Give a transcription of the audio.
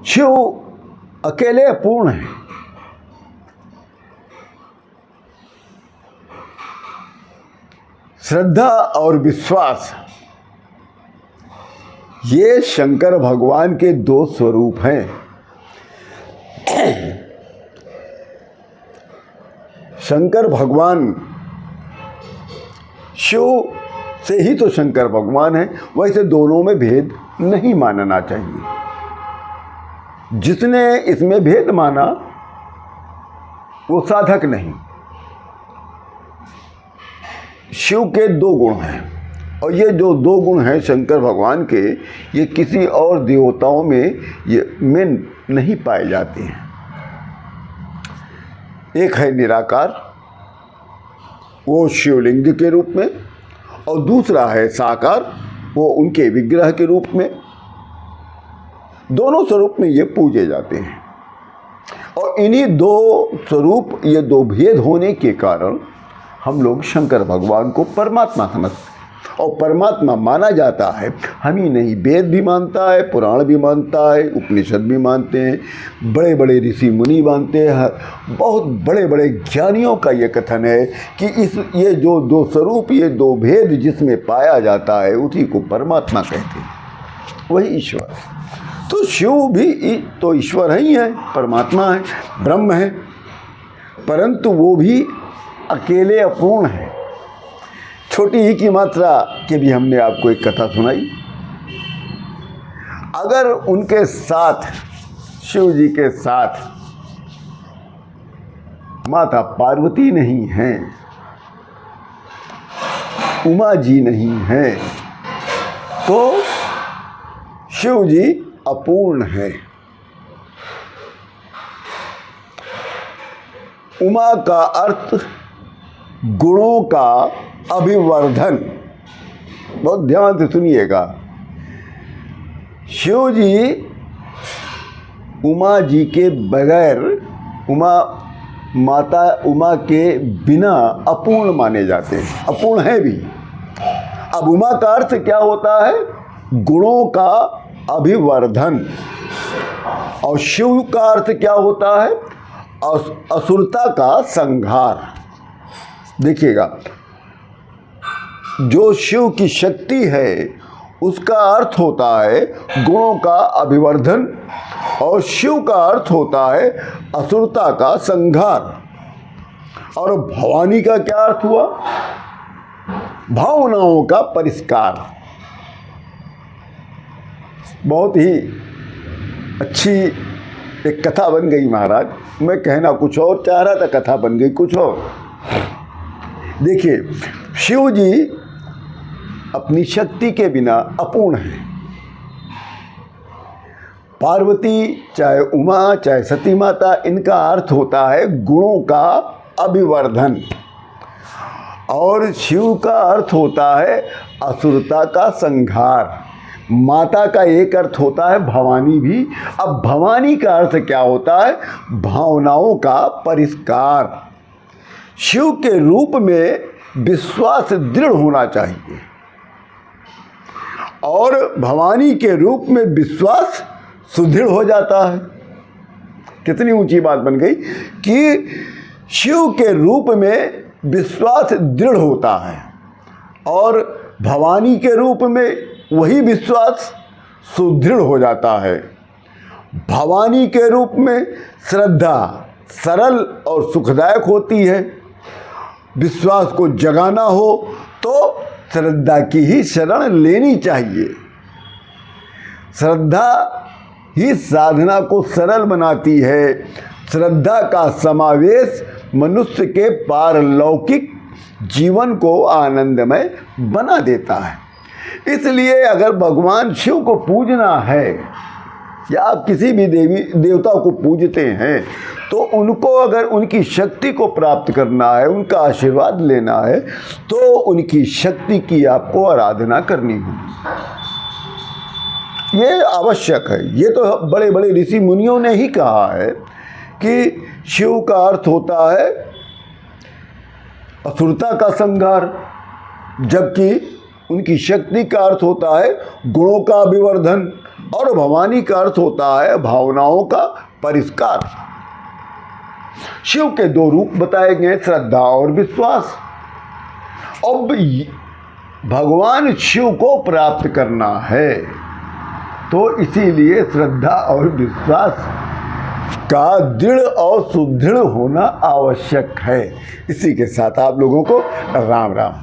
शिव अकेले अपूर्ण है। श्रद्धा और विश्वास ये शंकर भगवान के दो स्वरूप हैं। शंकर भगवान, शिव से ही तो शंकर भगवान है, वैसे दोनों में भेद नहीं मानना चाहिए। जिसने इसमें भेद माना वो साधक नहीं। शिव के दो गुण हैं और ये जो दो गुण हैं शंकर भगवान के, ये किसी और देवताओं में नहीं पाए जाते हैं। एक है निराकार, वो शिवलिंग के रूप में, और दूसरा है साकार, वो उनके विग्रह के रूप में। दोनों स्वरूप में ये पूजे जाते हैं और इन्हीं दो स्वरूप, ये दो भेद होने के कारण हम लोग शंकर भगवान को परमात्मा समझते हैं। और परमात्मा माना जाता है हम ही नहीं, वेद भी मानता है, पुराण भी मानता है, उपनिषद भी मानते हैं, बड़े बड़े ऋषि मुनि मानते हैं। बहुत बड़े बड़े ज्ञानियों का ये कथन है कि ये जो दो स्वरूप, ये दो भेद जिसमें पाया जाता है उसी को परमात्मा कहते हैं, वही ईश्वर है। तो शिव भी तो ईश्वर ही है, परमात्मा है, ब्रह्म है, परंतु वो भी अकेले अपूर्ण है। छोटी ही की मात्रा के भी हमने आपको एक कथा सुनाई। अगर उनके साथ, शिव जी के साथ माता पार्वती नहीं है, उमा जी नहीं है, तो शिव जी अपूर्ण है। उमा का अर्थ गुणों का अभिवर्धन। बहुत ध्यान से सुनिएगा। शिव जी उमा जी के बगैर, माता उमा के बिना अपूर्ण माने जाते हैं, अपूर्ण है भी। अब उमा का अर्थ क्या होता है? गुणों का अभिवर्धन। और शिव का अर्थ क्या होता है? असुरता का संहार। देखिएगा, जो शिव की शक्ति है उसका अर्थ होता है गुणों का अभिवर्धन, और शिव का अर्थ होता है असुरता का संहार। और भवानी का क्या अर्थ हुआ? भावनाओं का परिष्कार। बहुत ही अच्छी एक कथा बन गई महाराज। मैं कहना कुछ और चाह रहा था, कथा बन गई कुछ और। देखिए, शिव जी अपनी शक्ति के बिना अपूर्ण है। पार्वती, चाहे उमा, चाहे सती माता, इनका अर्थ होता है गुणों का अभिवर्धन, और शिव का अर्थ होता है असुरता का संहार। माता का एक अर्थ होता है भवानी भी। अब भवानी का अर्थ क्या होता है? भावनाओं का परिष्कार। शिव के रूप में विश्वास दृढ़ होना चाहिए और भवानी के रूप में विश्वास सुदृढ़ हो जाता है। कितनी ऊंची बात बन गई कि शिव के रूप में विश्वास दृढ़ होता है और भवानी के रूप में वही विश्वास सुदृढ़ हो जाता है। भवानी के रूप में श्रद्धा सरल और सुखदायक होती है। विश्वास को जगाना हो तो श्रद्धा की ही शरण लेनी चाहिए। श्रद्धा ही साधना को सरल बनाती है। श्रद्धा का समावेश मनुष्य के पारलौकिक जीवन को आनंदमय बना देता है। इसलिए अगर भगवान शिव को पूजना है या आप किसी भी देवी देवता को पूजते हैं तो उनको अगर उनकी शक्ति को प्राप्त करना है, उनका आशीर्वाद लेना है, तो उनकी शक्ति की आपको आराधना करनी होगी। ये आवश्यक है। ये तो बड़े बड़े ऋषि मुनियों ने ही कहा है कि शिव का अर्थ होता है असुरता का संहार, जबकि उनकी शक्ति का अर्थ होता है गुणों का अभिवर्धन, और भवानी का अर्थ होता है भावनाओं का परिष्कार। शिव के दो रूप बताए गए, श्रद्धा और विश्वास। अब भगवान शिव को प्राप्त करना है तो इसीलिए श्रद्धा और विश्वास का दृढ़ और सुदृढ़ होना आवश्यक है। इसी के साथ आप लोगों को राम राम।